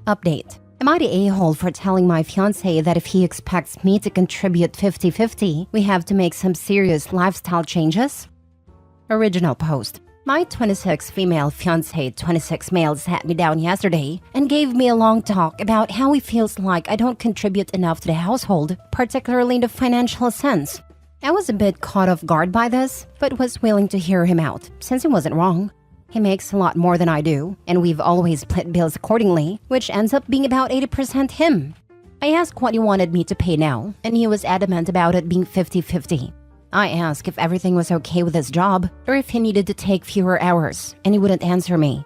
Update. Am I the a-hole for telling my fiancé that if he expects me to contribute 50-50, we have to make some serious lifestyle changes? Original post. My 26 female fiancé, 26 male, sat me down yesterday and gave me a long talk about how he feels like I don't contribute enough to the household, particularly in the financial sense. I was a bit caught off guard by this, but was willing to hear him out, since he wasn't wrong. He makes a lot more than I do, and we've always split bills accordingly, which ends up being about 80% him. I asked what he wanted me to pay now, and he was adamant about it being 50-50. I asked if everything was okay with his job, or if he needed to take fewer hours, and he wouldn't answer me.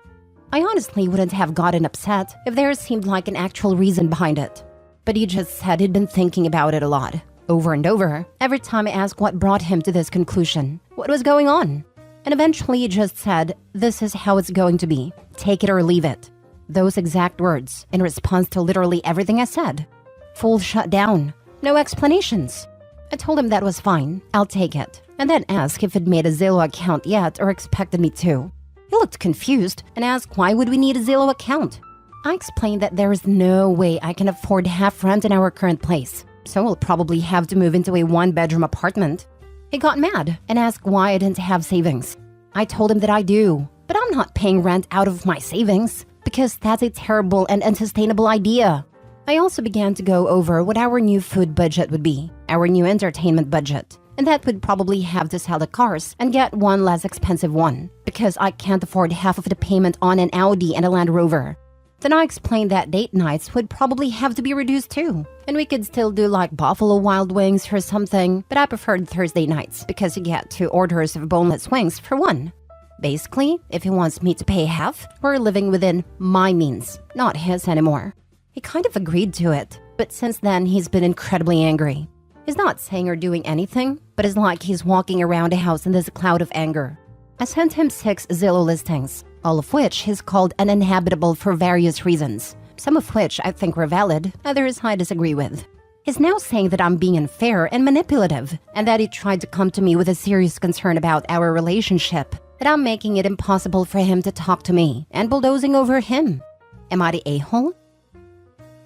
I honestly wouldn't have gotten upset if there seemed like an actual reason behind it. But he just said he'd been thinking about it a lot, over and over, every time I asked what brought him to this conclusion, what was going on. And eventually he just said, "This is how it's going to be. Take it or leave it." Those exact words, in response to literally everything I said. Full shutdown. No explanations. I told him that was fine, I'll take it, and then asked if he'd made a Zillow account yet or expected me to. He looked confused and asked why would we need a Zillow account. I explained that there is no way I can afford half rent in our current place, so we'll probably have to move into a one-bedroom apartment. He got mad and asked why I didn't have savings. I told him that I do, but I'm not paying rent out of my savings because that's a terrible and unsustainable idea. I also began to go over what our new food budget would be, our new entertainment budget, and that would probably have to sell the cars and get one less expensive one because I can't afford half of the payment on an Audi and a Land Rover. Then I explained that date nights would probably have to be reduced too, and we could still do like Buffalo Wild Wings or something, but I preferred Thursday nights because you get 2 orders of boneless wings for one. Basically, if he wants me to pay half, we're living within my means, not his anymore. He kind of agreed to it, but since then he's been incredibly angry. He's not saying or doing anything, but it's like he's walking around the house in this cloud of anger. I sent him 6 Zillow listings, all of which he's called uninhabitable for various reasons, some of which I think were valid, others I disagree with. He's now saying that I'm being unfair and manipulative, and that he tried to come to me with a serious concern about our relationship, that I'm making it impossible for him to talk to me and bulldozing over him. Am I the a-hole?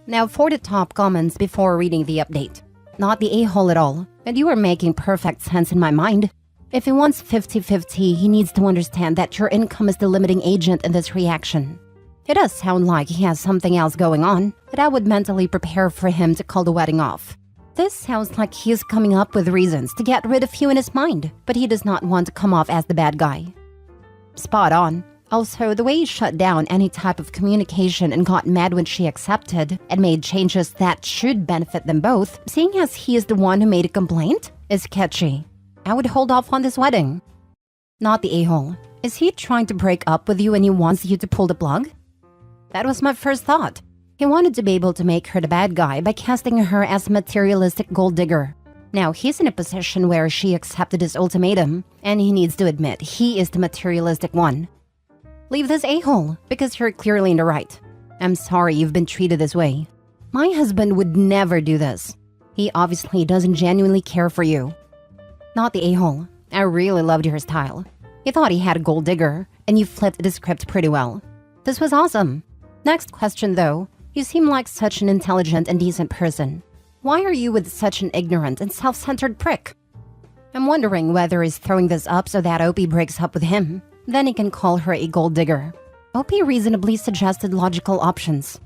Now for the top comments before reading the update. Not the a-hole at all, and you are making perfect sense in my mind. If he wants 50-50, he needs to understand that your income is the limiting agent in this reaction. It does sound like he has something else going on, but I would mentally prepare for him to call the wedding off. This sounds like he is coming up with reasons to get rid of you in his mind, but he does not want to come off as the bad guy. Spot on. Also, the way he shut down any type of communication and got mad when she accepted and made changes that should benefit them both, seeing as he is the one who made a complaint, is sketchy. I would hold off on this wedding. Not the a-hole. Is he trying to break up with you and he wants you to pull the plug? That was my first thought. He wanted to be able to make her the bad guy by casting her as a materialistic gold digger. Now he's in a position where she accepted his ultimatum, and he needs to admit he is the materialistic one. Leave this a-hole, because you're clearly in the right. I'm sorry you've been treated this way. My husband would never do this. He obviously doesn't genuinely care for you. Not the a-hole. I really loved your style. You thought he had a gold digger, and you flipped the script pretty well. This was awesome. Next question though. You seem like such an intelligent and decent person. Why are you with such an ignorant and self-centered prick? I'm wondering whether he's throwing this up so that Opie breaks up with him. Then he can call her a gold digger. Opie reasonably suggested logical options.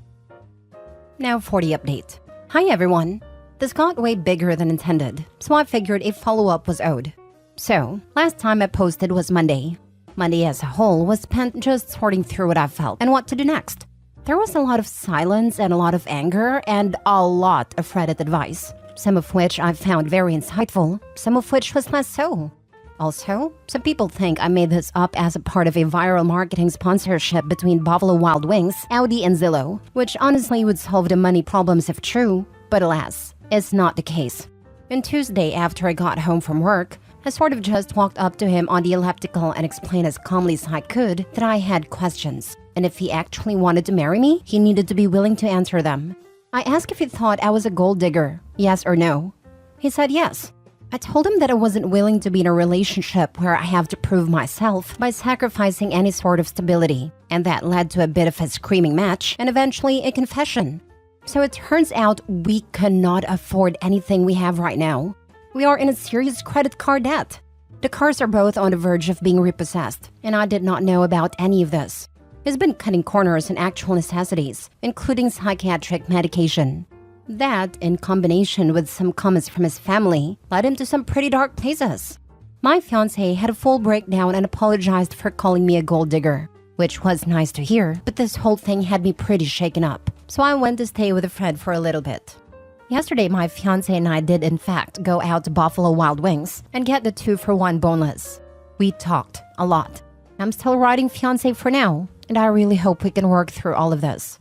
Now for the update. Hi everyone. This got way bigger than intended, so I figured a follow-up was owed. So, last time I posted was Monday. Monday as a whole was spent just sorting through what I felt and what to do next. There was a lot of silence and a lot of anger and a lot of Reddit advice, some of which I found very insightful, some of which was less so. Also, some people think I made this up as a part of a viral marketing sponsorship between Buffalo Wild Wings, Audi, and Zillow, which honestly would solve the money problems if true, but alas, it's not the case. On Tuesday after I got home from work, I sort of just walked up to him on the elliptical and explained as calmly as I could that I had questions, and if he actually wanted to marry me, he needed to be willing to answer them. I asked if he thought I was a gold digger, yes or no. He said yes. I told him that I wasn't willing to be in a relationship where I have to prove myself by sacrificing any sort of stability, and that led to a bit of a screaming match and eventually a confession. So it turns out we cannot afford anything we have right now. We are in a serious credit card debt. The cars are both on the verge of being repossessed, and I did not know about any of this. He's been cutting corners on actual necessities, including psychiatric medication. That, in combination with some comments from his family, led him to some pretty dark places. My fiancé had a full breakdown and apologized for calling me a gold digger, which was nice to hear, but this whole thing had me pretty shaken up, so I went to stay with a friend for a little bit. Yesterday, my fiancé and I did in fact go out to Buffalo Wild Wings and get the 2-for-1 boneless. We talked a lot. I'm still riding fiancé for now, and I really hope we can work through all of this.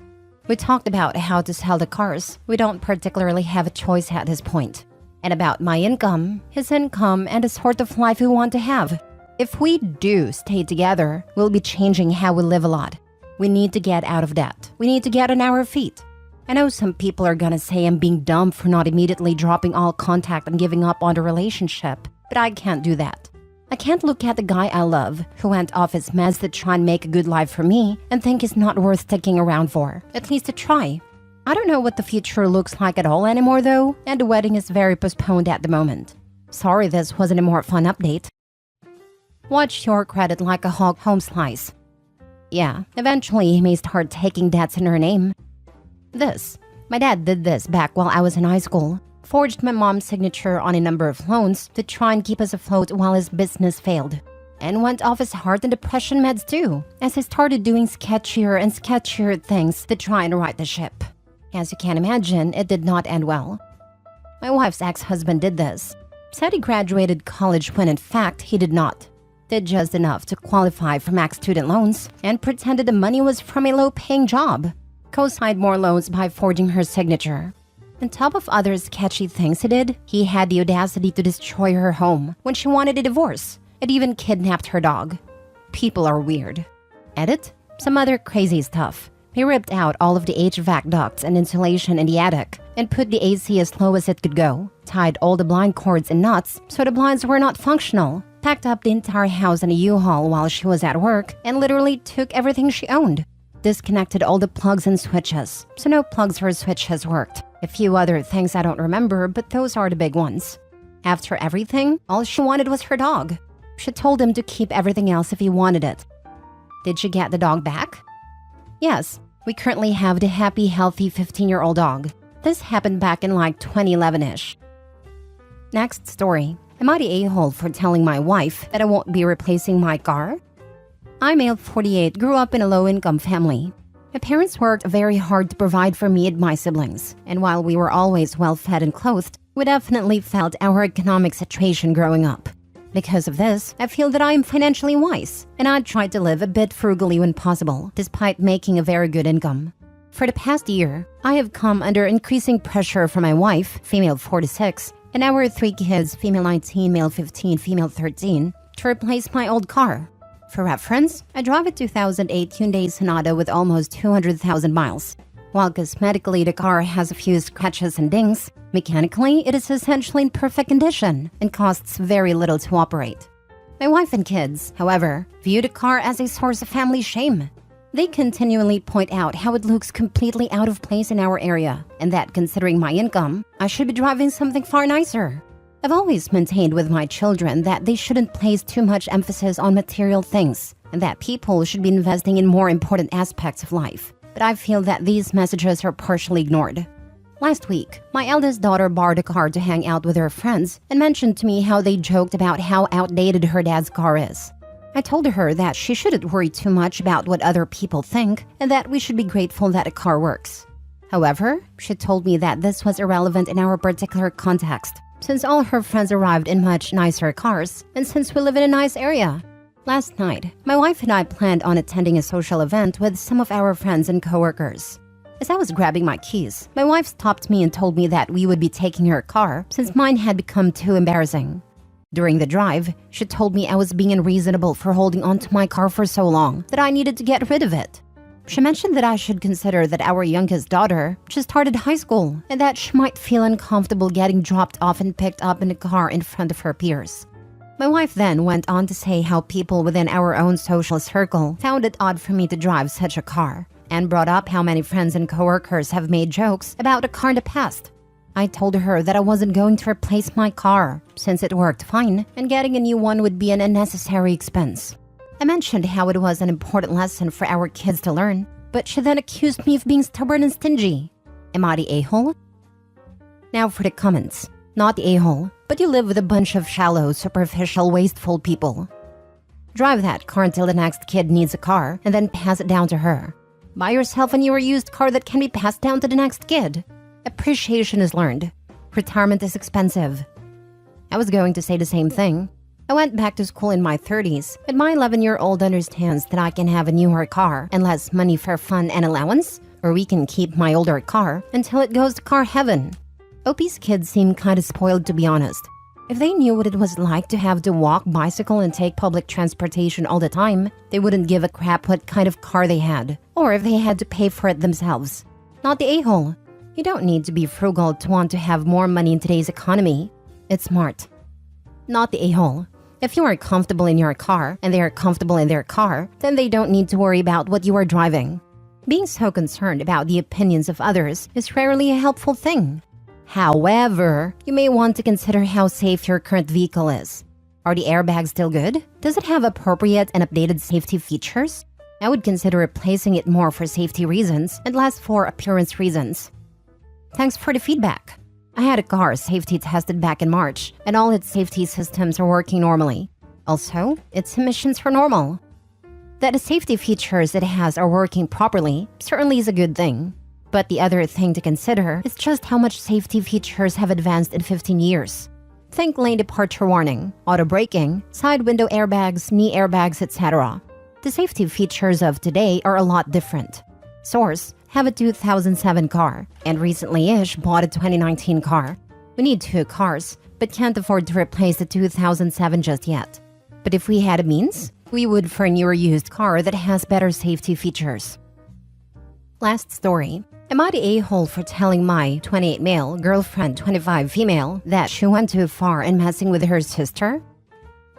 We talked about how to sell the cars. We don't particularly have a choice at this point. And about my income, his income, and the sort of life we want to have. If we do stay together, we'll be changing how we live a lot. We need to get out of debt. We need to get on our feet. I know some people are gonna say I'm being dumb for not immediately dropping all contact and giving up on the relationship, but I can't do that. I can't look at the guy I love, who went off his meds to try and make a good life for me, and think he's not worth sticking around for, at least to try. I don't know what the future looks like at all anymore though, and the wedding is very postponed at the moment. Sorry this wasn't a more fun update. Watch your credit like a home slice. Yeah, eventually he may start taking debts in her name. My dad did this back while I was in high school. Forged my mom's signature on a number of loans to try and keep us afloat while his business failed. And went off his heart and depression meds too, as he started doing sketchier and sketchier things to try and right the ship. As you can imagine, it did not end well. My wife's ex-husband did this. Said he graduated college when in fact he did not. Did just enough to qualify for max student loans and pretended the money was from a low-paying job. Co-signed more loans by forging her signature. On top of other sketchy things he did, he had the audacity to destroy her home when she wanted a divorce, and even kidnapped her dog. People are weird. Edit? Some other crazy stuff. He ripped out all of the HVAC ducts and insulation in the attic and put the AC as low as it could go, tied all the blind cords and nuts so the blinds were not functional, packed up the entire house in a U-Haul while she was at work, and literally took everything she owned. Disconnected all the plugs and switches, so no plugs or switches worked. A few other things I don't remember, but those are the big ones. After everything, all she wanted was her dog. She told him to keep everything else if he wanted it. Did she get the dog back? Yes, we currently have the happy, healthy 15-year-old dog. This happened back in like 2011-ish. Next story. Am I the a-hole for telling my wife that I won't be replacing my car? I, male 48, grew up in a low-income family. My parents worked very hard to provide for me and my siblings, and while we were always well-fed and clothed, we definitely felt our economic situation growing up. Because of this, I feel that I am financially wise, and I tried to live a bit frugally when possible, despite making a very good income. For the past year, I have come under increasing pressure from my wife, female 46, and our 3 kids, female 19, male 15, female 13, to replace my old car. For reference, I drive a 2008 Hyundai Sonata with almost 200,000 miles. While cosmetically the car has a few scratches and dings, mechanically it is essentially in perfect condition and costs very little to operate. My wife and kids, however, view the car as a source of family shame. They continually point out how it looks completely out of place in our area, and that considering my income, I should be driving something far nicer. I've always maintained with my children that they shouldn't place too much emphasis on material things, and that people should be investing in more important aspects of life. But I feel that these messages are partially ignored. Last week, my eldest daughter borrowed a car to hang out with her friends and mentioned to me how they joked about how outdated her dad's car is. I told her that she shouldn't worry too much about what other people think and that we should be grateful that a car works. However, she told me that this was irrelevant in our particular context, since all her friends arrived in much nicer cars, and since we live in a nice area. Last night, my wife and I planned on attending a social event with some of our friends and coworkers. As I was grabbing my keys, my wife stopped me and told me that we would be taking her car since mine had become too embarrassing. During the drive, she told me I was being unreasonable for holding onto my car for so long that I needed to get rid of it. She mentioned that I should consider that our youngest daughter just started high school and that she might feel uncomfortable getting dropped off and picked up in a car in front of her peers. My wife then went on to say how people within our own social circle found it odd for me to drive such a car, and brought up how many friends and coworkers have made jokes about a car in the past. I told her that I wasn't going to replace my car since it worked fine and getting a new one would be an unnecessary expense. I mentioned how it was an important lesson for our kids to learn, but she then accused me of being stubborn and stingy. Am I the a-hole? Now for the comments. Not the a-hole, but you live with a bunch of shallow, superficial, wasteful people. Drive that car until the next kid needs a car and then pass it down to her. Buy yourself a newer used car that can be passed down to the next kid. Appreciation is learned. Retirement is expensive. I was going to say the same thing. I went back to school in my 30s, and my 11-year-old understands that I can have a newer car and less money for fun and allowance, or we can keep my older car until it goes to car heaven. OP's kids seem kinda spoiled, to be honest. If they knew what it was like to have to walk, bicycle, and take public transportation all the time, they wouldn't give a crap what kind of car they had, or if they had to pay for it themselves. Not the a-hole. You don't need to be frugal to want to have more money in today's economy. It's smart. Not the a-hole. If you are comfortable in your car and they are comfortable in their car, then they don't need to worry about what you are driving. Being so concerned about the opinions of others is rarely a helpful thing. However, you may want to consider how safe your current vehicle is. Are the airbags still good? Does it have appropriate and updated safety features? I would consider replacing it more for safety reasons and less for appearance reasons. Thanks for the feedback. I had a car safety tested back in March, and all its safety systems are working normally. Also, its emissions are normal. That the safety features it has are working properly certainly is a good thing. But the other thing to consider is just how much safety features have advanced in 15 years. Think lane departure warning, auto braking, side window airbags, knee airbags, etc. The safety features of today are a lot different. Source: have a 2007 car, and recently-ish bought a 2019 car. We need 2 cars, but can't afford to replace the 2007 just yet. But if we had a means, we would for a newer used car that has better safety features. Last story. Am I the a-hole for telling my 28 male girlfriend, 25 female, that she went too far in messing with her sister?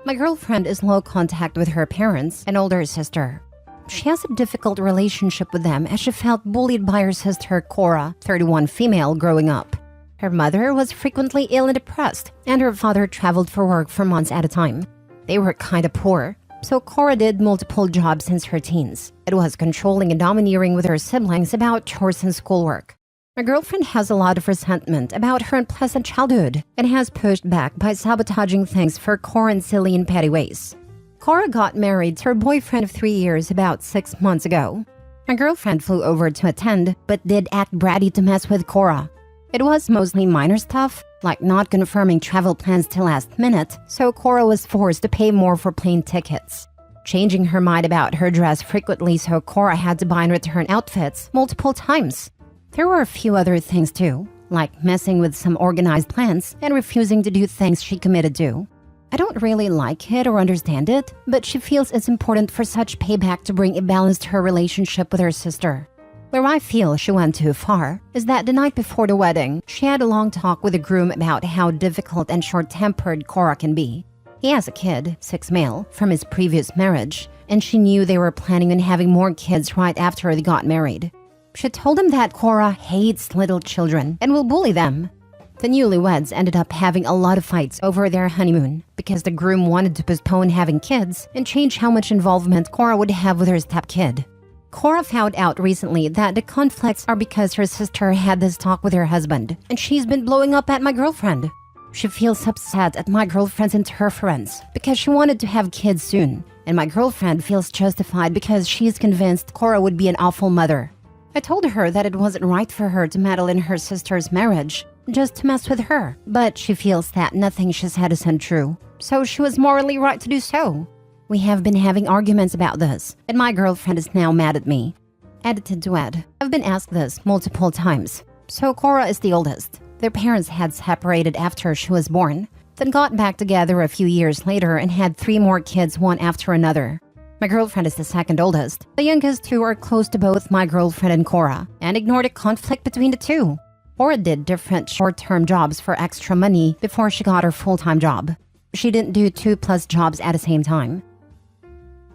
My girlfriend is low contact with her parents and older sister. She has a difficult relationship with them as she felt bullied by her sister Cora, 31 female, growing up. Her mother was frequently ill and depressed, and her father traveled for work for months at a time. They were kinda poor, so Cora did multiple jobs since her teens. It was controlling and domineering with her siblings about chores and schoolwork. My girlfriend has a lot of resentment about her unpleasant childhood and has pushed back by sabotaging things for Cora in silly and petty ways. Cora got married to her boyfriend of 3 years about 6 months ago. My girlfriend flew over to attend, but did act bratty to mess with Cora. It was mostly minor stuff, like not confirming travel plans till last minute, so Cora was forced to pay more for plane tickets. Changing her mind about her dress frequently, so Cora had to buy and return outfits multiple times. There were a few other things too, like messing with some organized plans and refusing to do things she committed to. I don't really like it or understand it, but she feels it's important for such payback to bring a balance to her relationship with her sister. Where I feel she went too far is that the night before the wedding, she had a long talk with the groom about how difficult and short-tempered Cora can be. He has a kid, 6 male, from his previous marriage, and she knew they were planning on having more kids right after they got married. She told him that Cora hates little children and will bully them. The newlyweds ended up having a lot of fights over their honeymoon because the groom wanted to postpone having kids and change how much involvement Cora would have with her stepkid. Cora found out recently that the conflicts are because her sister had this talk with her husband, and she's been blowing up at my girlfriend. She feels upset at my girlfriend's interference because she wanted to have kids soon, and my girlfriend feels justified because she's convinced Cora would be an awful mother. I told her that it wasn't right for her to meddle in her sister's marriage, just to mess with her, but she feels that nothing she said is untrue, so she was morally right to do so. We have been having arguments about this, and my girlfriend is now mad at me. Edited to add, I've been asked this multiple times. So Cora is the oldest. Their parents had separated after she was born, then got back together a few years later and had 3 more kids one after another. My girlfriend is the second oldest. The youngest two are close to both my girlfriend and Cora, and ignored a conflict between the two. Cora did different short-term jobs for extra money before she got her full-time job. She didn't do 2+ jobs at the same time.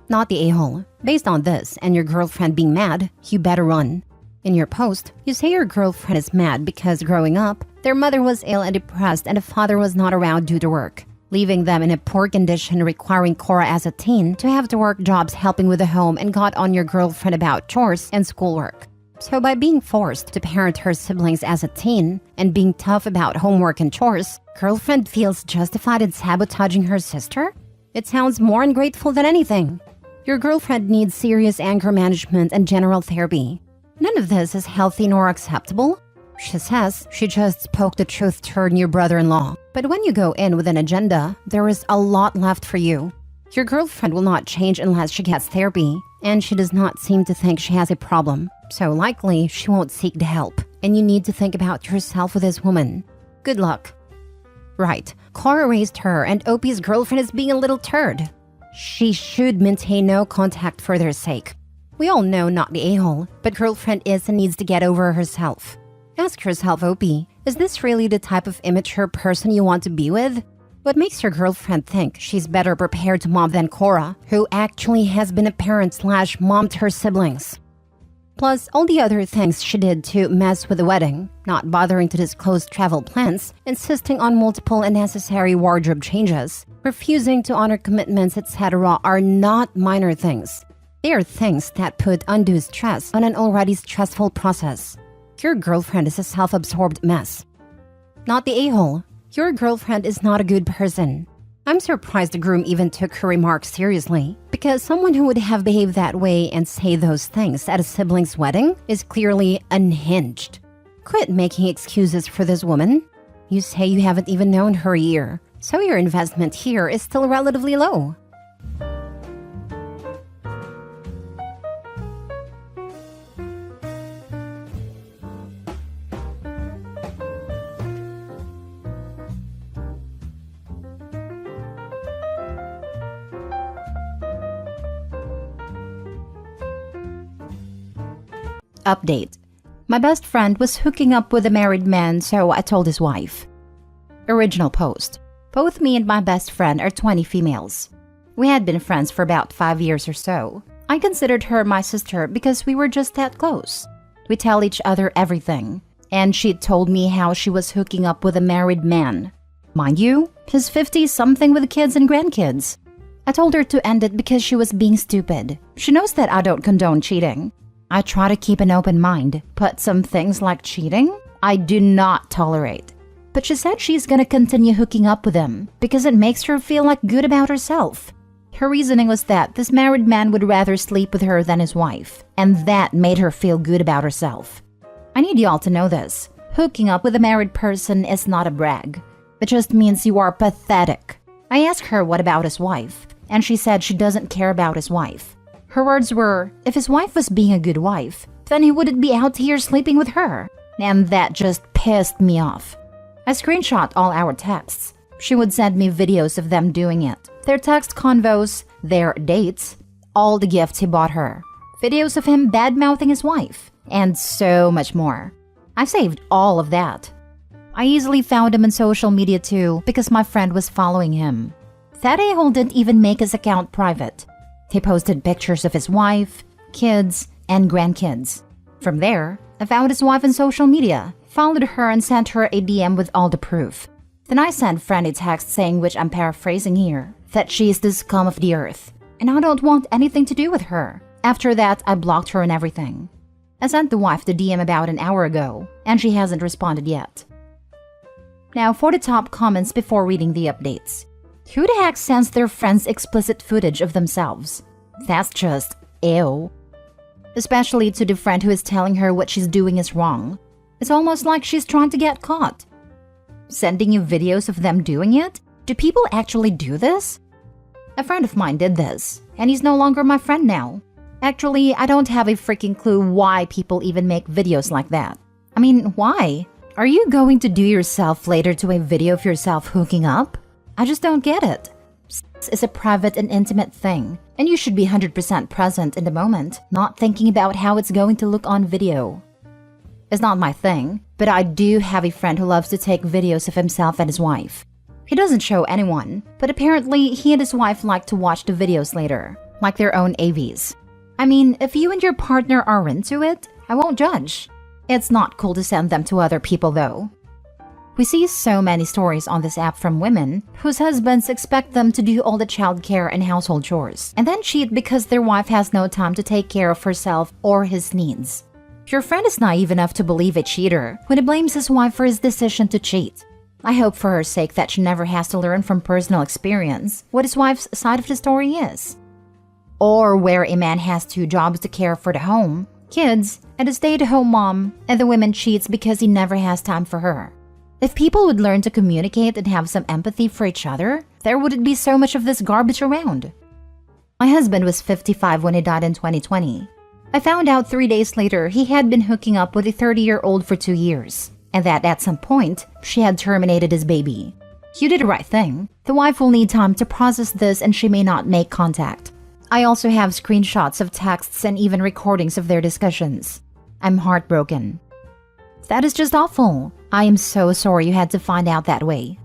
Not the a-hole. Based on this and your girlfriend being mad, you better run. In your post, you say your girlfriend is mad because growing up, their mother was ill and depressed and the father was not around due to work, leaving them in a poor condition, requiring Cora as a teen to have to work jobs helping with the home, and got on your girlfriend about chores and schoolwork. So by being forced to parent her siblings as a teen and being tough about homework and chores, girlfriend feels justified in sabotaging her sister? It sounds more ungrateful than anything. Your girlfriend needs serious anger management and general therapy. None of this is healthy nor acceptable. She says she just spoke the truth to her new brother-in-law. But when you go in with an agenda, there is a lot left for you. Your girlfriend will not change unless she gets therapy, and she does not seem to think she has a problem. So likely, she won't seek the help, and you need to think about yourself with this woman. Good luck. Right, Cora raised her, and Opie's girlfriend is being a little turd. She should maintain no contact for their sake. We all know not the a-hole, but girlfriend is and needs to get over herself. Ask yourself, Opie, is this really the type of immature person you want to be with? What makes your girlfriend think she's better prepared to mom than Cora, who actually has been a parent/mom to her siblings? Plus, all the other things she did to mess with the wedding, not bothering to disclose travel plans, insisting on multiple unnecessary wardrobe changes, refusing to honor commitments, etc. are not minor things. They are things that put undue stress on an already stressful process. Your girlfriend is a self-absorbed mess. Not the a-hole. Your girlfriend is not a good person. I'm surprised the groom even took her remarks seriously, because someone who would have behaved that way and say those things at a sibling's wedding is clearly unhinged. Quit making excuses for this woman. You say you haven't even known her a year, so your investment here is still relatively low. Update. My best friend was hooking up with a married man, so I told his wife. Original post. Both me and my best friend are 20 females. We had been friends for about 5 years or so. I considered her my sister because we were just that close. We tell each other everything, and she told me how she was hooking up with a married man. Mind you, he's 50-something with kids and grandkids. I told her to end it because she was being stupid. She knows that I don't condone cheating. I try to keep an open mind, but some things like cheating, I do not tolerate. But she said she's gonna continue hooking up with him because it makes her feel like good about herself. Her reasoning was that this married man would rather sleep with her than his wife, and that made her feel good about herself. I need y'all to know this. Hooking up with a married person is not a brag. It just means you are pathetic. I asked her what about his wife, and she said she doesn't care about his wife. Her words were, if his wife was being a good wife, then he wouldn't be out here sleeping with her. And that just pissed me off. I screenshot all our texts. She would send me videos of them doing it. Their text convos, their dates, all the gifts he bought her. Videos of him bad-mouthing his wife, and so much more. I saved all of that. I easily found him on social media too because my friend was following him. That a-hole didn't even make his account private. He posted pictures of his wife, kids, and grandkids. From there, I found his wife on social media, followed her and sent her a DM with all the proof. Then I sent friend a text saying, which I'm paraphrasing here, that she is the scum of the earth, and I don't want anything to do with her. After that, I blocked her and everything. I sent the wife the DM about an hour ago, and she hasn't responded yet. Now for the top comments before reading the updates. Who the heck sends their friends explicit footage of themselves? That's just ew. Especially to the friend who is telling her what she's doing is wrong. It's almost like she's trying to get caught. Sending you videos of them doing it? Do people actually do this? A friend of mine did this, and he's no longer my friend now. Actually, I don't have a freaking clue why people even make videos like that. I mean, why? Are you going to do yourself later to a video of yourself hooking up? I just don't get it. is a private and intimate thing, and you should be 100% present in the moment, not thinking about how it's going to look on video. It's not my thing, but I do have a friend who loves to take videos of himself and his wife. He doesn't show anyone, but apparently he and his wife like to watch the videos later, like their own AVs. I mean, if you and your partner are into it, I won't judge. It's not cool to send them to other people though. We see so many stories on this app from women whose husbands expect them to do all the childcare and household chores, and then cheat because their wife has no time to take care of herself or his needs. Your friend is naive enough to believe a cheater when he blames his wife for his decision to cheat. I hope for her sake that she never has to learn from personal experience what his wife's side of the story is. Or where a man has 2 jobs to care for the home, kids, and a stay-at-home mom, and the woman cheats because he never has time for her. If people would learn to communicate and have some empathy for each other, there wouldn't be so much of this garbage around. My husband was 55 when he died in 2020. I found out 3 days later he had been hooking up with a 30-year-old for 2 years, and that at some point, she had terminated his baby. You did the right thing. The wife will need time to process this and she may not make contact. I also have screenshots of texts and even recordings of their discussions. I'm heartbroken. That is just awful. I am so sorry you had to find out that way.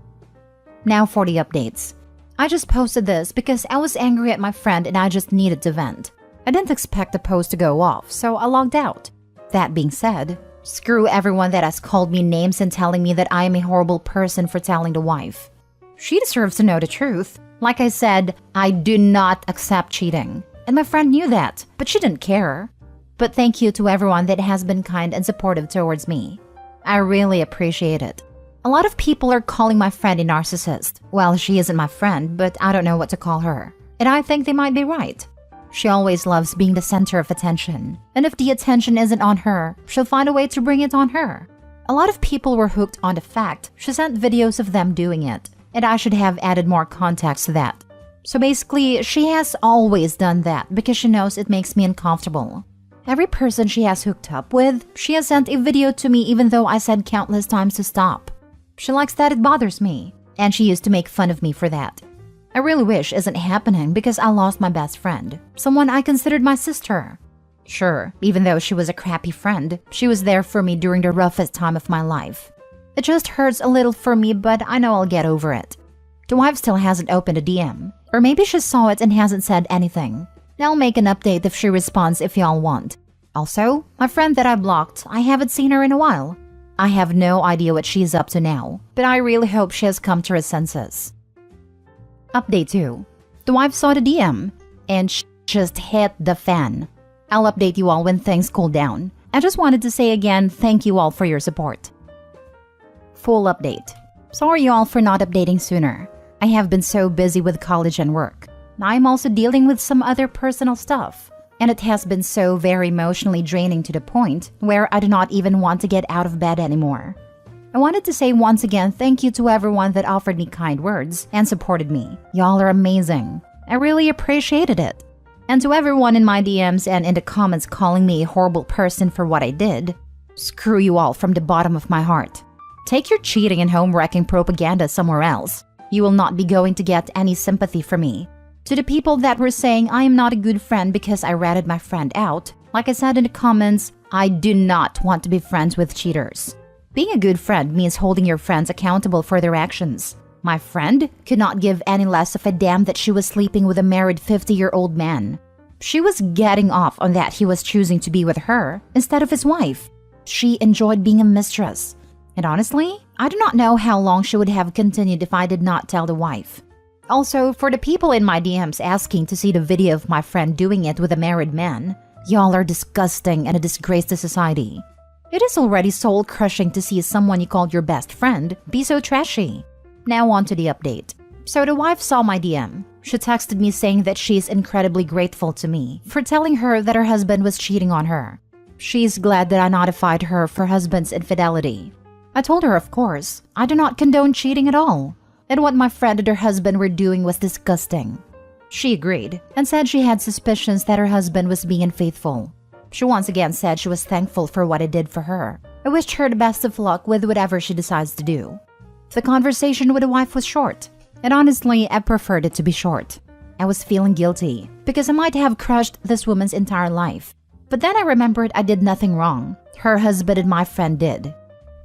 Now for the updates. I just posted this because I was angry at my friend and I just needed to vent. I didn't expect the post to go off, so I logged out. That being said, screw everyone that has called me names and telling me that I am a horrible person for telling the wife. She deserves to know the truth. Like I said, I do not accept cheating. And my friend knew that, but she didn't care. But thank you to everyone that has been kind and supportive towards me. I really appreciate it. A lot of people are calling my friend a narcissist. Well, she isn't my friend, but I don't know what to call her. And I think they might be right. She always loves being the center of attention. And if the attention isn't on her, she'll find a way to bring it on her. A lot of people were hooked on the fact she sent videos of them doing it. And I should have added more context to that. So basically, she has always done that because she knows it makes me uncomfortable. Every person she has hooked up with, she has sent a video to me even though I said countless times to stop. She likes that it bothers me, and she used to make fun of me for that. I really wish it isn't happening because I lost my best friend, someone I considered my sister. Sure, even though she was a crappy friend, she was there for me during the roughest time of my life. It just hurts a little for me, but I know I'll get over it. The wife still hasn't opened a DM, or maybe she saw it and hasn't said anything. I'll make an update if she responds if y'all want. Also, my friend that I blocked, I haven't seen her in a while. I have no idea what she's up to now, but I really hope she has come to her senses. Update 2. The wife saw the DM, and she just hit the fan. I'll update you all when things cool down. I just wanted to say again, thank you all for your support. Full update. Sorry you all for not updating sooner. I have been so busy with college and work. I'm also dealing with some other personal stuff, and it has been so very emotionally draining to the point where I do not even want to get out of bed anymore. I wanted to say once again thank you to everyone that offered me kind words and supported me. Y'all are amazing. I really appreciated it. And to everyone in my DMs and in the comments calling me a horrible person for what I did, screw you all from the bottom of my heart. Take your cheating and home-wrecking propaganda somewhere else. You will not be going to get any sympathy from me. To the people that were saying I am not a good friend because I ratted my friend out, like I said in the comments, I do not want to be friends with cheaters. Being a good friend means holding your friends accountable for their actions. My friend could not give any less of a damn that she was sleeping with a married 50-year-old man. She was getting off on that he was choosing to be with her instead of his wife. She enjoyed being a mistress. And honestly, I do not know how long she would have continued if I did not tell the wife. Also, for the people in my DMs asking to see the video of my friend doing it with a married man, y'all are disgusting and a disgrace to society. It is already soul-crushing to see someone you called your best friend be so trashy. Now on to the update. So the wife saw my DM. She texted me saying that she is incredibly grateful to me for telling her that her husband was cheating on her. She's glad that I notified her for her husband's infidelity. I told her, of course, I do not condone cheating at all. And what my friend and her husband were doing was disgusting. She agreed and said she had suspicions that her husband was being unfaithful. She once again said she was thankful for what I did for her. I wished her the best of luck with whatever she decides to do. The conversation with the wife was short. And honestly, I preferred it to be short. I was feeling guilty because I might have crushed this woman's entire life. But then I remembered I did nothing wrong. Her husband and my friend did.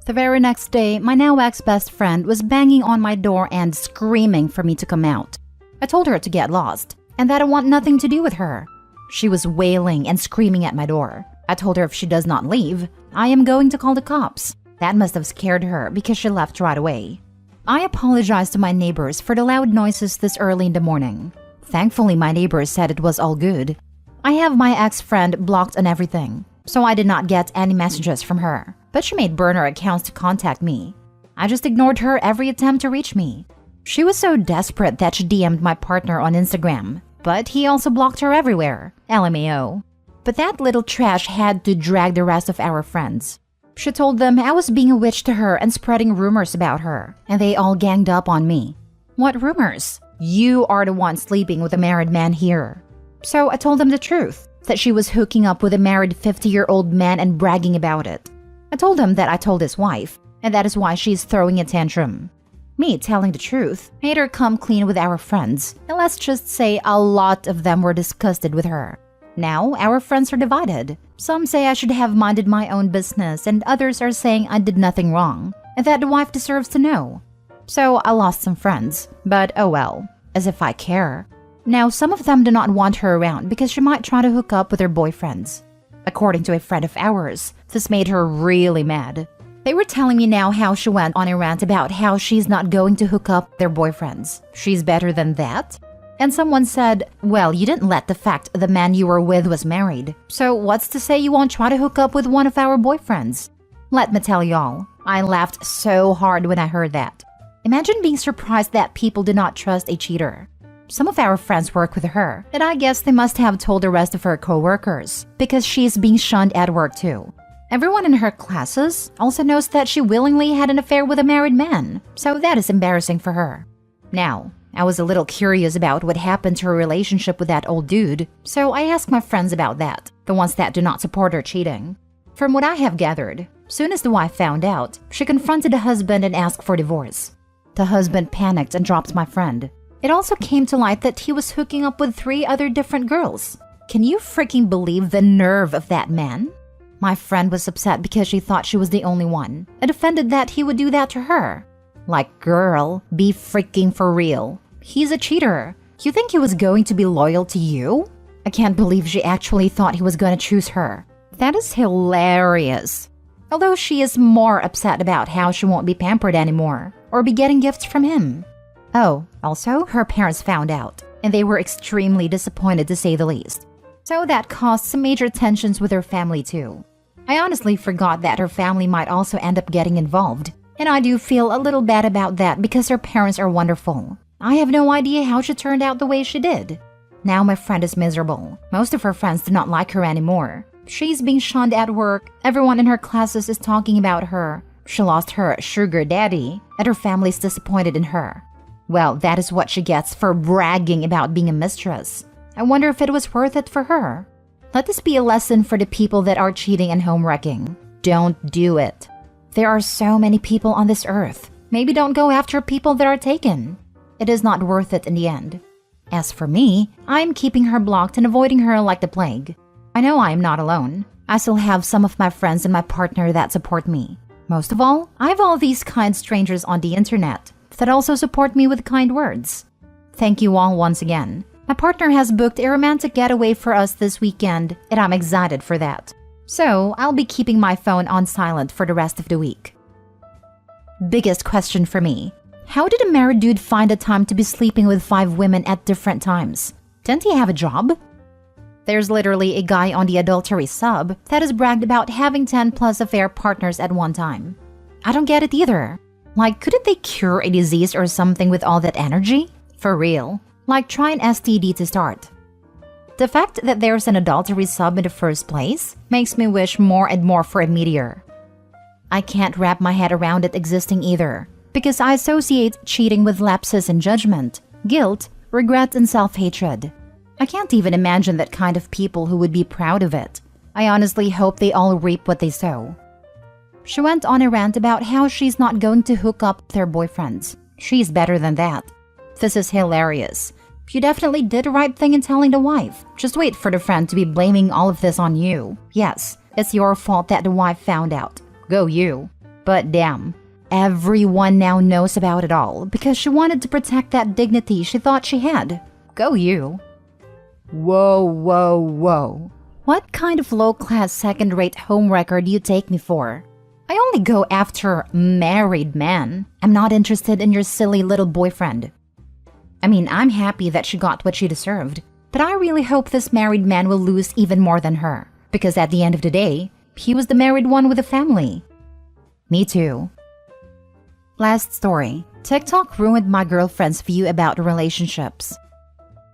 The very next day, my now ex-best friend was banging on my door and screaming for me to come out. I told her to get lost and that I want nothing to do with her. She was wailing and screaming at my door. I told her if she does not leave, I am going to call the cops. That must have scared her because she left right away. I apologized to my neighbors for the loud noises this early in the morning. Thankfully, my neighbors said it was all good. I have my ex-friend blocked on everything, so I did not get any messages from her. But she made burner accounts to contact me. I just ignored her every attempt to reach me. She was so desperate that she DM'd my partner on Instagram, but he also blocked her everywhere. LMAO. But that little trash had to drag the rest of our friends. She told them I was being a witch to her and spreading rumors about her, and they all ganged up on me. What rumors? You are the one sleeping with a married man here. So I told them the truth, that she was hooking up with a married 50-year-old man and bragging about it. I told them that I told his wife, and that is why she's throwing a tantrum. Me telling the truth made her come clean with our friends, and let's just say a lot of them were disgusted with her. Now, our friends are divided. Some say I should have minded my own business, and others are saying I did nothing wrong, and that the wife deserves to know. So I lost some friends, but oh well, as if I care. Now, some of them do not want her around because she might try to hook up with her boyfriends. According to a friend of ours, this made her really mad. They were telling me now how she went on a rant about how she's not going to hook up with their boyfriends. She's better than that? And someone said, well, you didn't let the fact the man you were with was married. So what's to say you won't try to hook up with one of our boyfriends? Let me tell y'all, I laughed so hard when I heard that. Imagine being surprised that people do not trust a cheater. Some of our friends work with her, and I guess they must have told the rest of her co-workers because she's being shunned at work too. Everyone in her classes also knows that she willingly had an affair with a married man, so that is embarrassing for her. Now, I was a little curious about what happened to her relationship with that old dude, so I asked my friends about that, the ones that do not support her cheating. From what I have gathered, soon as the wife found out, she confronted the husband and asked for divorce. The husband panicked and dropped my friend. It also came to light that he was hooking up with 3 other different girls. Can you freaking believe the nerve of that man? My friend was upset because she thought she was the only one, and offended that he would do that to her. Like, girl, be freaking for real. He's a cheater. You think he was going to be loyal to you? I can't believe she actually thought he was going to choose her. That is hilarious. Although she is more upset about how she won't be pampered anymore, or be getting gifts from him. Oh, also, her parents found out, and they were extremely disappointed to say the least. So that caused some major tensions with her family too. I honestly forgot that her family might also end up getting involved, and I do feel a little bad about that because her parents are wonderful. I have no idea how she turned out the way she did. Now my friend is miserable. Most of her friends do not like her anymore. She's being shunned at work, everyone in her classes is talking about her. She lost her sugar daddy, and her family's disappointed in her. Well, that is what she gets for bragging about being a mistress. I wonder if it was worth it for her. Let this be a lesson for the people that are cheating and home-wrecking. Don't do it. There are so many people on this earth. Maybe don't go after people that are taken. It is not worth it in the end. As for me, I'm keeping her blocked and avoiding her like the plague. I know I am not alone. I still have some of my friends and my partner that support me. Most of all, I have all these kind strangers on the internet that also support me with kind words. Thank you all once again. My partner has booked a romantic getaway for us this weekend, and I'm excited for that. So, I'll be keeping my phone on silent for the rest of the week. Biggest question for me. How did a married dude find the time to be sleeping with 5 women at different times? Didn't he have a job? There's literally a guy on the adultery sub that has bragged about having 10+ affair partners at one time. I don't get it either. Like, couldn't they cure a disease or something with all that energy? For real. Like, try an STD to start. The fact that there's an adultery sub in the first place makes me wish more and more for a meteor. I can't wrap my head around it existing either, because I associate cheating with lapses in judgment, guilt, regret, and self-hatred. I can't even imagine that kind of people who would be proud of it. I honestly hope they all reap what they sow. She went on a rant about how she's not going to hook up with her boyfriends. She's better than that. This is hilarious. You definitely did the right thing in telling the wife. Just wait for the friend to be blaming all of this on you. Yes, it's your fault that the wife found out. Go you. But damn, everyone now knows about it all because she wanted to protect that dignity she thought she had. Go you. Whoa, whoa, whoa. What kind of low-class second-rate homewrecker do you take me for? I only go after married men. I'm not interested in your silly little boyfriend. I mean, I'm happy that she got what she deserved, but I really hope this married man will lose even more than her, because at the end of the day, he was the married one with a family. Me too. Last story. TikTok ruined my girlfriend's view about relationships.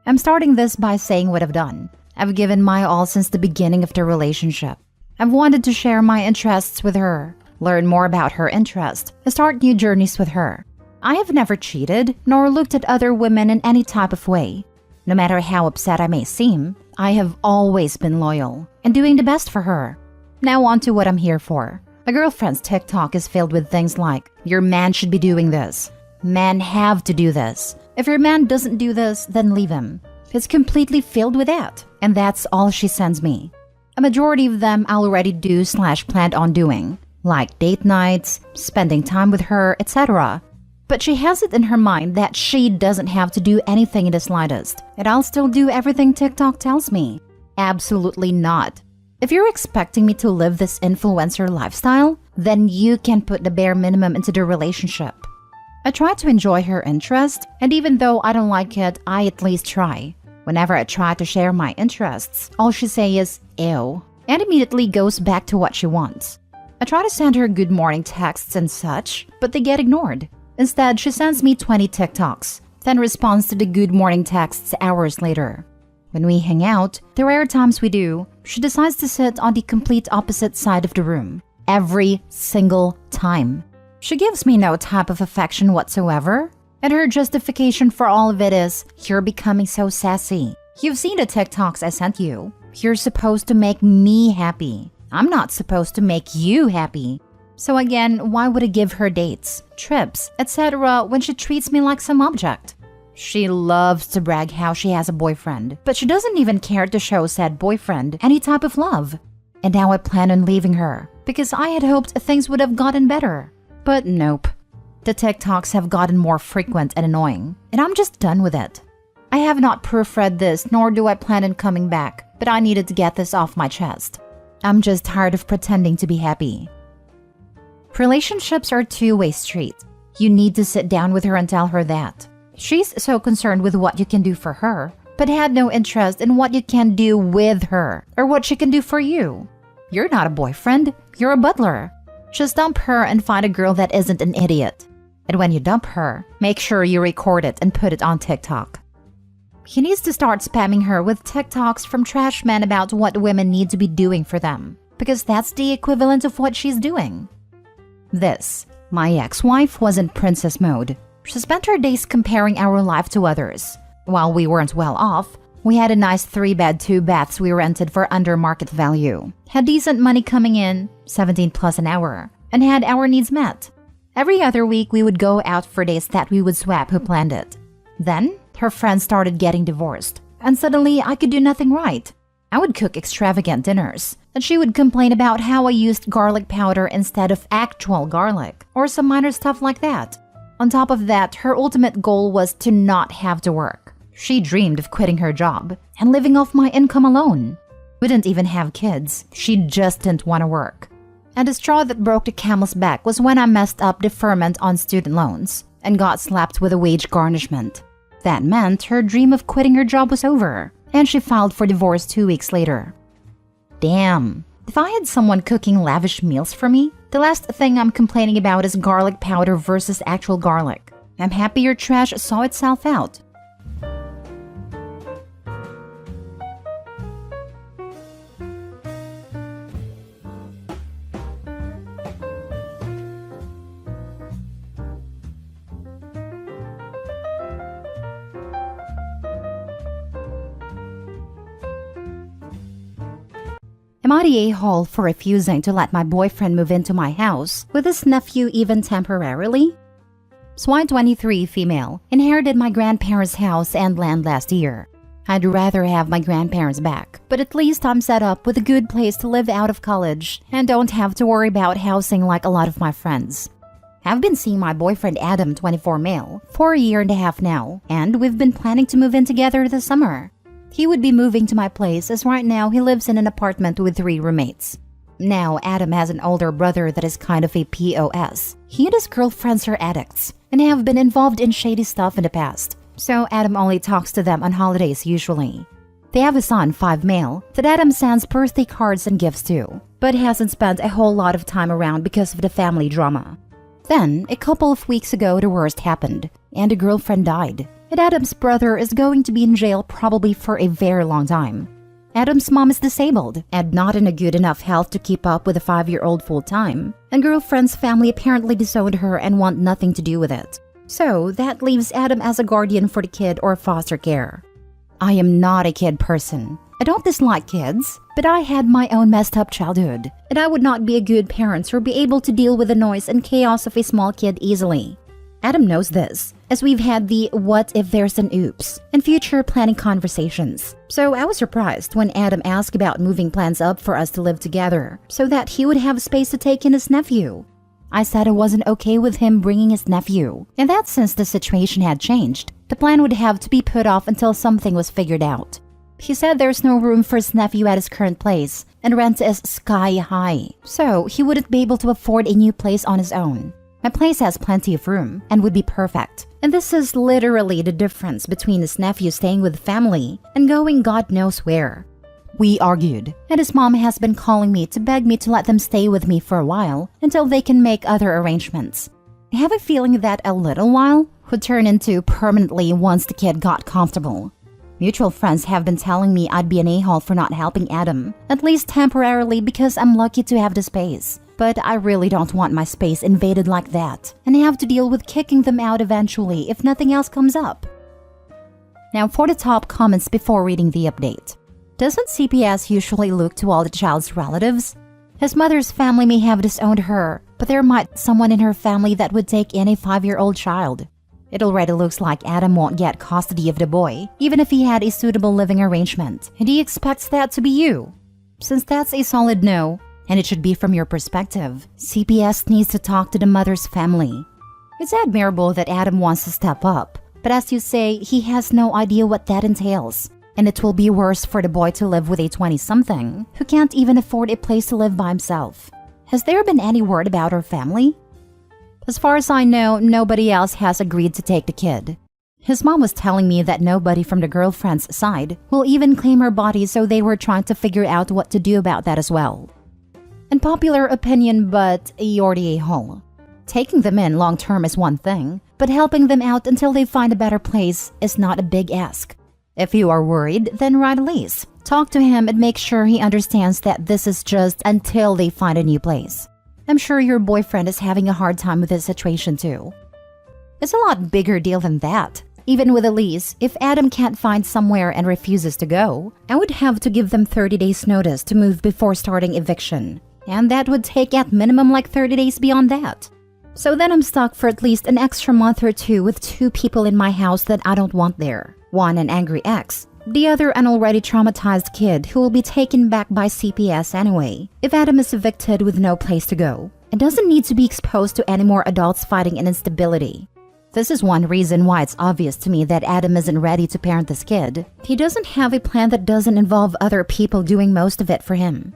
I'm starting this by saying what I've done. I've given my all since the beginning of the relationship. I've wanted to share my interests with her, learn more about her interest, and start new journeys with her. I have never cheated, nor looked at other women in any type of way. No matter how upset I may seem, I have always been loyal and doing the best for her. Now on to what I'm here for. My girlfriend's TikTok is filled with things like, your man should be doing this. Men have to do this. If your man doesn't do this, then leave him. It's completely filled with that, and that's all she sends me. A majority of them I'll already do/planned on doing, like date nights, spending time with her, etc. But she has it in her mind that she doesn't have to do anything in the slightest, and I'll still do everything TikTok tells me. Absolutely not. If you're expecting me to live this influencer lifestyle, then you can put the bare minimum into the relationship. I try to enjoy her interest, and even though I don't like it, I at least try. Whenever I try to share my interests, all she says is, ew, and immediately goes back to what she wants. I try to send her good morning texts and such, but they get ignored. Instead, she sends me 20 TikToks, then responds to the good morning texts hours later. When we hang out, the rare times we do, she decides to sit on the complete opposite side of the room. Every single time. She gives me no type of affection whatsoever, and her justification for all of it is, you're becoming so sassy. You've seen the TikToks I sent you. You're supposed to make me happy. I'm not supposed to make you happy. So again, why would I give her dates, trips, etc. when she treats me like some object? She loves to brag how she has a boyfriend, but she doesn't even care to show said boyfriend any type of love. And now I plan on leaving her, because I had hoped things would have gotten better. But nope. The TikToks have gotten more frequent and annoying, and I'm just done with it. I have not proofread this, nor do I plan on coming back, but I needed to get this off my chest. I'm just tired of pretending to be happy. Relationships are a two-way street. You need to sit down with her and tell her that. She's so concerned with what you can do for her, but had no interest in what you can do with her or what she can do for you. You're not a boyfriend, you're a butler. Just dump her and find a girl that isn't an idiot. And when you dump her, make sure you record it and put it on TikTok. He needs to start spamming her with TikToks from trash men about what women need to be doing for them, because that's the equivalent of what she's doing. My ex-wife was in princess mode. She spent her days comparing our life to others. While we weren't well off, we had a nice 3-bed, 2 baths we rented for under market value, had decent money coming in, 17 plus an hour, and had our needs met. Every other week we would go out for days that we would swap who planned it. Then, her friends started getting divorced, and suddenly I could do nothing right. I would cook extravagant dinners, and she would complain about how I used garlic powder instead of actual garlic, or some minor stuff like that. On top of that, her ultimate goal was to not have to work. She dreamed of quitting her job and living off my income alone. We didn't even have kids, she just didn't want to work. And the straw that broke the camel's back was when I messed up deferment on student loans and got slapped with a wage garnishment. That meant her dream of quitting her job was over, and she filed for divorce 2 weeks later. Damn, if I had someone cooking lavish meals for me, the last thing I'm complaining about is garlic powder versus actual garlic. I'm happy your trash saw itself out. Am I the a-hole for refusing to let my boyfriend move into my house with his nephew even temporarily? SY23 female, inherited my grandparents' house and land last year. I'd rather have my grandparents back, but at least I'm set up with a good place to live out of college and don't have to worry about housing like a lot of my friends. I've been seeing my boyfriend Adam, 24 male, for a year and a half now, and we've been planning to move in together this summer. He would be moving to my place as right now he lives in an apartment with 3 roommates. Now, Adam has an older brother that is kind of a POS. He and his girlfriends are addicts and have been involved in shady stuff in the past. So Adam only talks to them on holidays usually. They have a son, 5 male, that Adam sends birthday cards and gifts to, but hasn't spent a whole lot of time around because of the family drama. Then, a couple of weeks ago, the worst happened, and a girlfriend died. And Adam's brother is going to be in jail probably for a very long time. Adam's mom is disabled and not in a good enough health to keep up with a 5-year-old full-time, and girlfriend's family apparently disowned her and want nothing to do with it. So, that leaves Adam as a guardian for the kid or foster care. I am not a kid person. I don't dislike kids, but I had my own messed up childhood, and I would not be a good parent or be able to deal with the noise and chaos of a small kid easily. Adam knows this, as we've had the what if there's an oops and future planning conversations. So I was surprised when Adam asked about moving plans up for us to live together so that he would have space to take in his nephew. I said I wasn't okay with him bringing his nephew, and that since the situation had changed, the plan would have to be put off until something was figured out. He said there's no room for his nephew at his current place, and rent is sky high, so he wouldn't be able to afford a new place on his own. My place has plenty of room and would be perfect, and this is literally the difference between his nephew staying with family and going God knows where. We argued, and his mom has been calling me to beg me to let them stay with me for a while until they can make other arrangements. I have a feeling that a little while would turn into permanently once the kid got comfortable. Mutual friends have been telling me I'd be an a-hole for not helping Adam, at least temporarily because I'm lucky to have the space. But I really don't want my space invaded like that, and I have to deal with kicking them out eventually if nothing else comes up. Now for the top comments before reading the update. Doesn't CPS usually look to all the child's relatives? His mother's family may have disowned her, but there might be someone in her family that would take in a 5-year-old child. It already looks like Adam won't get custody of the boy, even if he had a suitable living arrangement, and he expects that to be you. Since that's a solid no, and it should be from your perspective, CPS needs to talk to the mother's family. It's admirable that Adam wants to step up, but as you say, he has no idea what that entails. And it will be worse for the boy to live with a 20-something who can't even afford a place to live by himself. Has there been any word about her family? As far as I know, nobody else has agreed to take the kid. His mom was telling me that nobody from the girlfriend's side will even claim her body, so they were trying to figure out what to do about that as well. Unpopular opinion, but you're the a-hole. Taking them in long-term is one thing, but helping them out until they find a better place is not a big ask. If you are worried, then write a lease. Talk to him and make sure he understands that this is just until they find a new place. I'm sure your boyfriend is having a hard time with this situation too. It's a lot bigger deal than that. Even with a lease, if Adam can't find somewhere and refuses to go, I would have to give them 30 days notice to move before starting eviction. And that would take at minimum like 30 days beyond that. So then I'm stuck for at least an extra month or 2 with 2 people in my house that I don't want there. One an angry ex, the other an already traumatized kid who will be taken back by CPS anyway if Adam is evicted with no place to go and doesn't need to be exposed to any more adults fighting an instability. This is one reason why it's obvious to me that Adam isn't ready to parent this kid. He doesn't have a plan that doesn't involve other people doing most of it for him.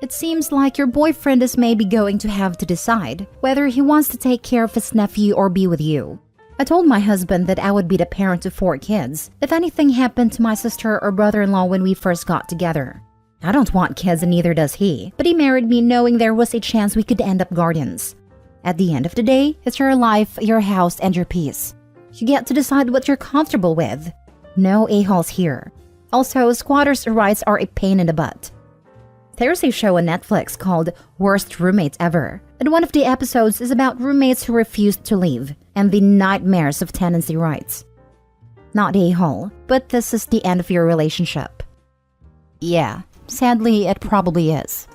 It seems like your boyfriend is maybe going to have to decide whether he wants to take care of his nephew or be with you. I told my husband that I would be the parent to 4 kids if anything happened to my sister or brother-in-law when we first got together. I don't want kids and neither does he, but he married me knowing there was a chance we could end up guardians. At the end of the day, it's your life, your house, and your peace. You get to decide what you're comfortable with. No a-holes here. Also, squatters' rights are a pain in the butt. There's a show on Netflix called Worst Roommates Ever, and one of the episodes is about roommates who refused to leave and the nightmares of tenancy rights. Not a-hole, but this is the end of your relationship. Yeah, sadly it probably is.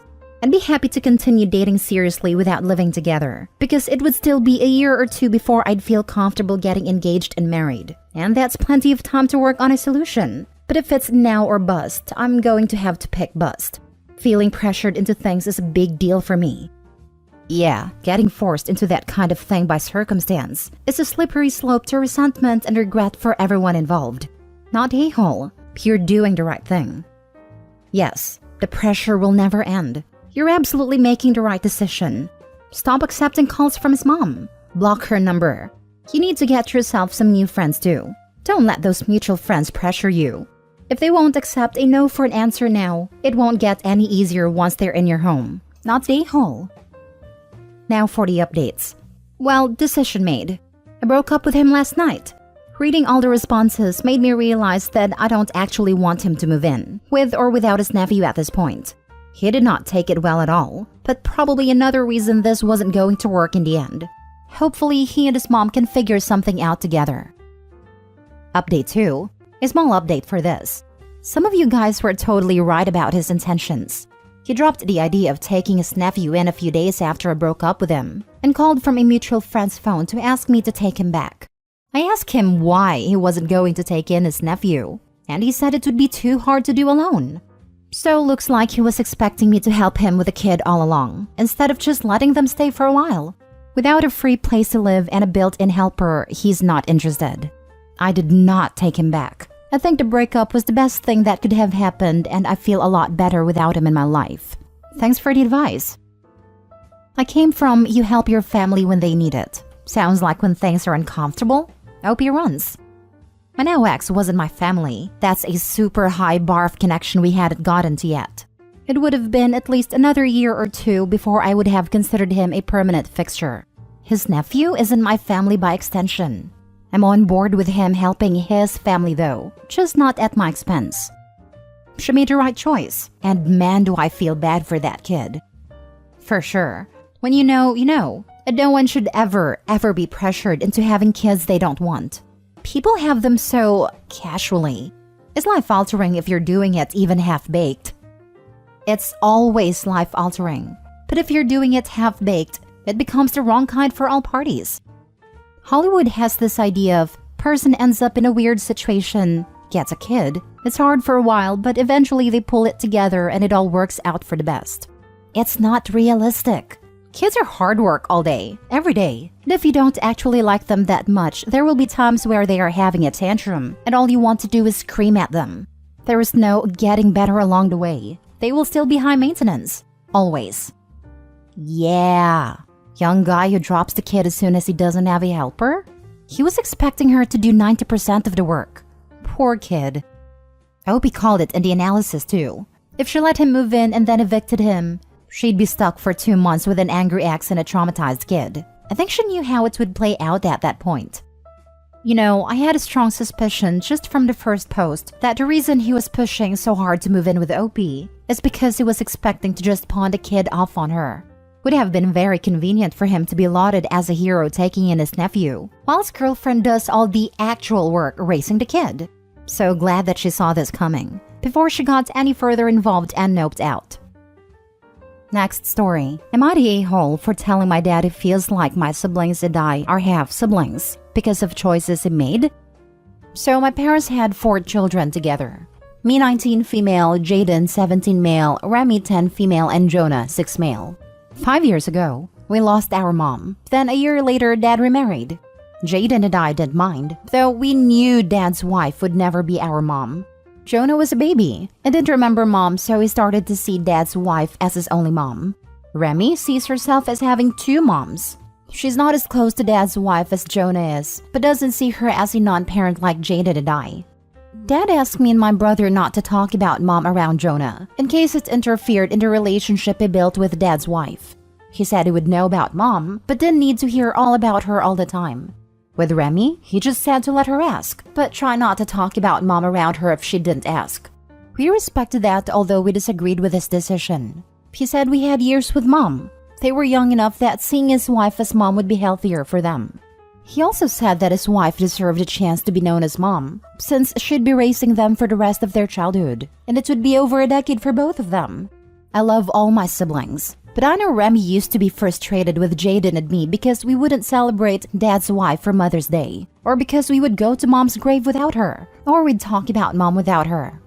I'd be happy to continue dating seriously without living together, because it would still be a year or two before I'd feel comfortable getting engaged and married. And that's plenty of time to work on a solution. But if it's now or bust, I'm going to have to pick bust. Feeling pressured into things is a big deal for me. Yeah, getting forced into that kind of thing by circumstance is a slippery slope to resentment and regret for everyone involved. Not a-hole, pure doing the right thing. Yes, the pressure will never end. You're absolutely making the right decision. Stop accepting calls from his mom. Block her number. You need to get yourself some new friends too. Don't let those mutual friends pressure you. If they won't accept a no for an answer now, it won't get any easier once they're in your home. Not a-hole. Now for the updates. Well, decision made. I broke up with him last night. Reading all the responses made me realize that I don't actually want him to move in, with or without his nephew at this point. He did not take it well at all, but probably another reason this wasn't going to work in the end. Hopefully, he and his mom can figure something out together. Update 2. A small update for this. Some of you guys were totally right about his intentions. He dropped the idea of taking his nephew in a few days after I broke up with him, and called from a mutual friend's phone to ask me to take him back. I asked him why he wasn't going to take in his nephew, and he said it would be too hard to do alone. So looks like he was expecting me to help him with the kid all along, instead of just letting them stay for a while. Without a free place to live and a built-in helper, he's not interested. I did not take him back. I think the breakup was the best thing that could have happened, and I feel a lot better without him in my life. Thanks for the advice. I came from you help your family when they need it. Sounds like when things are uncomfortable, OP runs. My now ex wasn't my family. That's a super high bar of connection we hadn't gotten to yet. It would have been at least another year or two before I would have considered him a permanent fixture. His nephew isn't my family by extension. I'm on board with him helping his family though, just not at my expense. She made the right choice, and man do I feel bad for that kid. For sure. When you know, you know. And no one should ever be pressured into having kids they don't want. People have them so casually. It's life-altering if you're doing it even half-baked. It's always life-altering. But if you're doing it half-baked, it becomes the wrong kind for all parties. Hollywood has this idea of person ends up in a weird situation, gets a kid. It's hard for a while, but eventually they pull it together and it all works out for the best. It's not realistic. Kids are hard work all day, every day. And if you don't actually like them that much, there will be times where they are having a tantrum and all you want to do is scream at them. There is no getting better along the way. They will still be high maintenance. Always. Yeah. Young guy who drops the kid as soon as he doesn't have a helper? He was expecting her to do 90% of the work. Poor kid. I hope he called it in the analysis too. If she let him move in and then evicted him, she'd be stuck for 2 months with an angry ex and a traumatized kid. I think she knew how it would play out at that point. You know, I had a strong suspicion just from the first post that the reason he was pushing so hard to move in with OP is because he was expecting to just pawn the kid off on her. Would have been very convenient for him to be lauded as a hero taking in his nephew, while his girlfriend does all the actual work raising the kid. So glad that she saw this coming, before she got any further involved and noped out. Next story. Am I the a-hole for telling my dad it feels like my siblings and I are half-siblings because of choices he made? So my parents had 4 children together. Me 19 female, Jaden 17 male, Remy 10 female, and Jonah 6 male. 5 years ago, we lost our mom. Then a year later, Dad remarried. Jaden and I didn't mind, though we knew Dad's wife would never be our mom. Jonah was a baby and didn't remember mom, so he started to see Dad's wife as his only mom. Remy sees herself as having 2 moms. She's not as close to Dad's wife as Jonah is, but doesn't see her as a non-parent like Jaden and I. Dad asked me and my brother not to talk about mom around Jonah, in case it interfered in the relationship he built with Dad's wife. He said he would know about mom, but didn't need to hear all about her all the time. With Remy, he just said to let her ask, but try not to talk about mom around her if she didn't ask. We respected that, although we disagreed with his decision. He said we had years with mom. They were young enough that seeing his wife as mom would be healthier for them. He also said that his wife deserved a chance to be known as mom, since she'd be raising them for the rest of their childhood, and it would be over a decade for both of them. I love all my siblings. But I know Remy used to be frustrated with Jaden and me because we wouldn't celebrate Dad's wife for Mother's Day, or because we would go to Mom's grave without her, or we'd talk about Mom without her.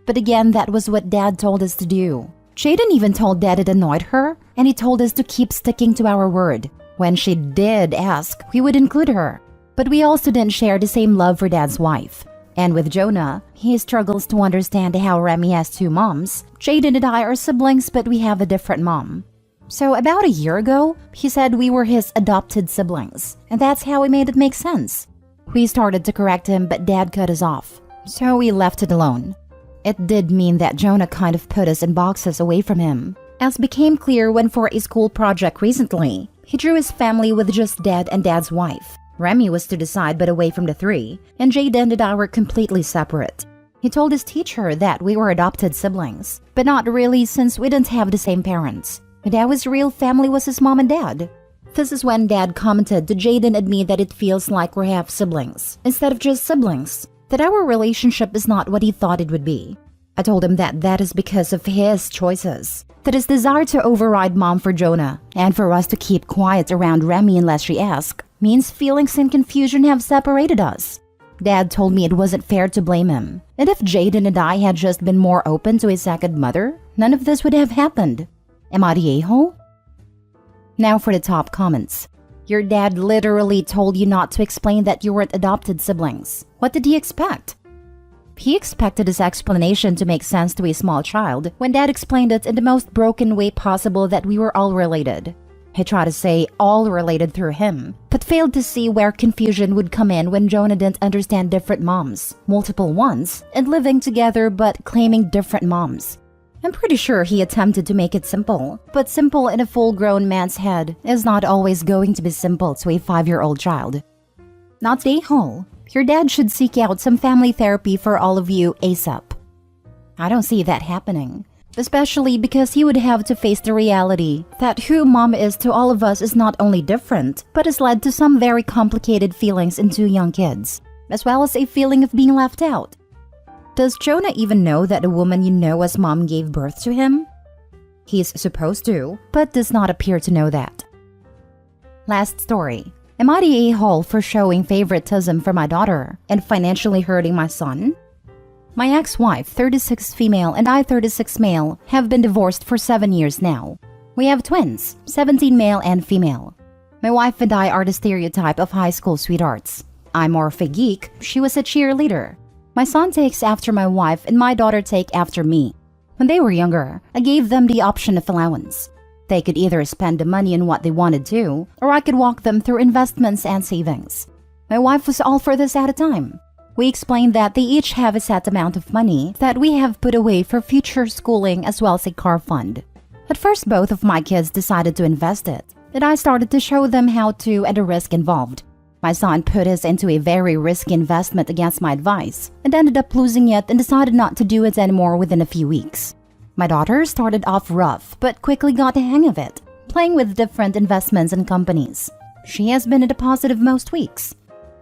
But again, that was what Dad told us to do. Jaden even told Dad it annoyed her, and he told us to keep sticking to our word. When she did ask, we would include her. But we also didn't share the same love for Dad's wife. And with Jonah, he struggles to understand how Remy has two moms. Jaden and I are siblings, but we have a different mom. So about a year ago, he said we were his adopted siblings, and that's how we made it make sense. We started to correct him, but Dad cut us off. So we left it alone. It did mean that Jonah kind of put us in boxes away from him, as became clear when for a school project recently, he drew his family with just Dad and Dad's wife. Remy was to decide but away from the three, and Jaden and I were completely separate. He told his teacher that we were adopted siblings, but not really since we didn't have the same parents. Dad's real family was his mom and dad. This is when Dad commented to Jaden and me that it feels like we're half siblings, instead of just siblings, that our relationship is not what he thought it would be. I told him that that is because of his choices, that his desire to override Mom for Jonah, and for us to keep quiet around Remy unless she asks, means feelings and confusion have separated us. Dad told me it wasn't fair to blame him, and if Jaden and I had just been more open to his second mother, none of this would have happened. Am I the a-hole? Now for the top comments. Your dad literally told you not to explain that you weren't adopted siblings. What did he expect? He expected his explanation to make sense to a small child when Dad explained it in the most broken way possible that we were all related. He tried to say all related through him, but failed to see where confusion would come in when Jonah didn't understand different moms, multiple ones, and living together but claiming different moms. I'm pretty sure he attempted to make it simple, but simple in a full-grown man's head is not always going to be simple to a 5-year-old child. Not the a-hole. Your dad should seek out some family therapy for all of you ASAP. I don't see that happening, especially because he would have to face the reality that who Mom is to all of us is not only different, but has led to some very complicated feelings in 2 young kids, as well as a feeling of being left out. Does Jonah even know that the woman you know as Mom gave birth to him? He's supposed to, but does not appear to know that. Last story. Am I the a-hole for showing favoritism for my daughter and financially hurting my son? My ex-wife, 36 female, and I, 36 male, have been divorced for 7 years now. We have twins, 17 male and female. My wife and I are the stereotype of high school sweethearts. I'm more of a geek, she was a cheerleader. My son takes after my wife and my daughter take after me. When they were younger, I gave them the option of allowance. They could either spend the money on what they wanted to, or I could walk them through investments and savings. My wife was all for this at a time. We explained that they each have a set amount of money that we have put away for future schooling as well as a car fund. At first, both of my kids decided to invest it, and I started to show them how to and the risk involved. My son put his into a very risky investment against my advice and ended up losing it and decided not to do it anymore within a few weeks. My daughter started off rough but quickly got the hang of it, playing with different investments and companies. She has been in the positive most weeks.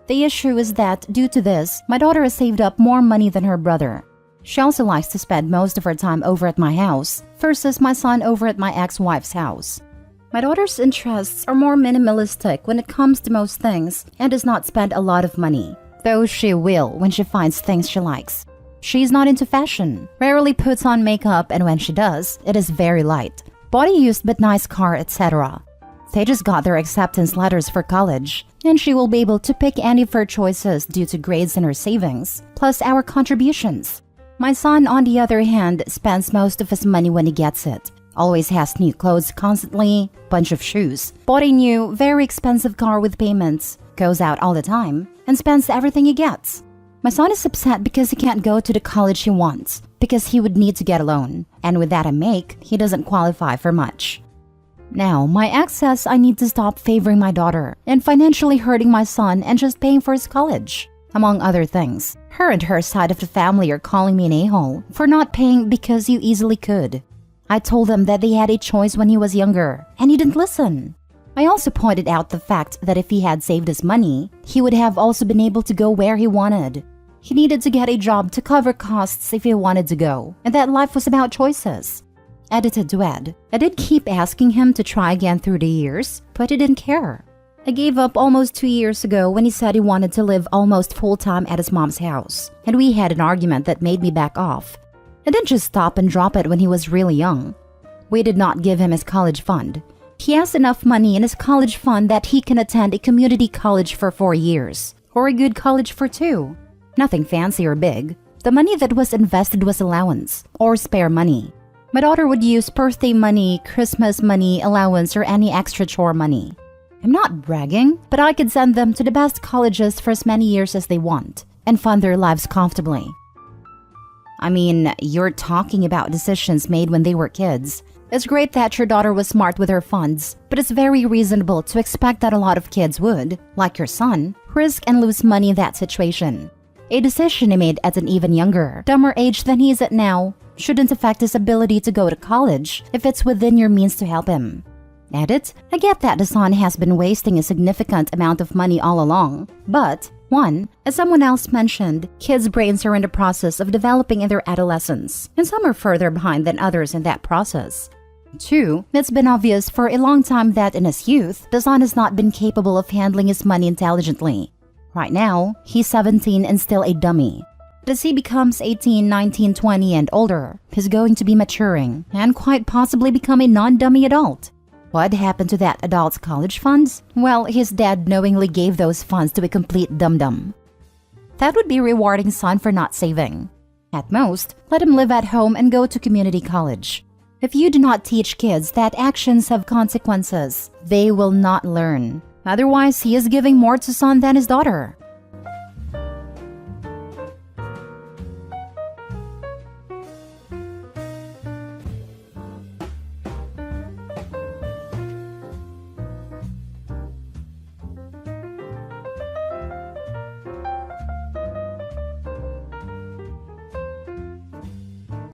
The issue is that, due to this, my daughter has saved up more money than her brother. She also likes to spend most of her time over at my house versus my son over at my ex-wife's house. My daughter's interests are more minimalistic when it comes to most things and does not spend a lot of money, though she will when she finds things she likes. She's not into fashion, rarely puts on makeup, and when she does, it is very light. Body used but nice car, etc. They just got their acceptance letters for college, and she will be able to pick any of her choices due to grades and her savings, plus our contributions. My son, on the other hand, spends most of his money when he gets it. Always has new clothes constantly, bunch of shoes, bought a new, very expensive car with payments, goes out all the time, and spends everything he gets. My son is upset because he can't go to the college he wants, because he would need to get a loan, and with that I make, he doesn't qualify for much. Now, my ex says I need to stop favoring my daughter and financially hurting my son and just paying for his college, among other things. Her and her side of the family are calling me an a-hole for not paying because you easily could. I told them that they had a choice when he was younger, and he didn't listen. I also pointed out the fact that if he had saved his money, he would have also been able to go where he wanted. He needed to get a job to cover costs if he wanted to go, and that life was about choices. Edited to Ed. I did keep asking him to try again through the years, but he didn't care. I gave up almost 2 years ago when he said he wanted to live almost full-time at his mom's house, and we had an argument that made me back off. I didn't just stop and drop it when he was really young. We did not give him his college fund. He has enough money in his college fund that he can attend a community college for 4 years, or a good college for 2. Nothing fancy or big. The money that was invested was allowance, or spare money. My daughter would use birthday money, Christmas money, allowance, or any extra chore money. I'm not bragging, but I could send them to the best colleges for as many years as they want, and fund their lives comfortably. I mean, you're talking about decisions made when they were kids. It's great that your daughter was smart with her funds, but it's very reasonable to expect that a lot of kids would, like your son, risk and lose money in that situation. A decision he made at an even younger, dumber age than he is at now shouldn't affect his ability to go to college if it's within your means to help him. Edit, I get that the son has been wasting a significant amount of money all along, but 1. As someone else mentioned, kids' brains are in the process of developing in their adolescence, and some are further behind than others in that process. 2. It's been obvious for a long time that in his youth, the son has not been capable of handling his money intelligently. Right now, he's 17 and still a dummy. But as he becomes 18, 19, 20 and older, he's going to be maturing and quite possibly become a non-dummy adult. What happened to that adult's college funds? Well, his dad knowingly gave those funds to a complete dum-dum. That would be rewarding son for not saving. At most, let him live at home and go to community college. If you do not teach kids that actions have consequences, they will not learn. Otherwise, he is giving more to son than his daughter.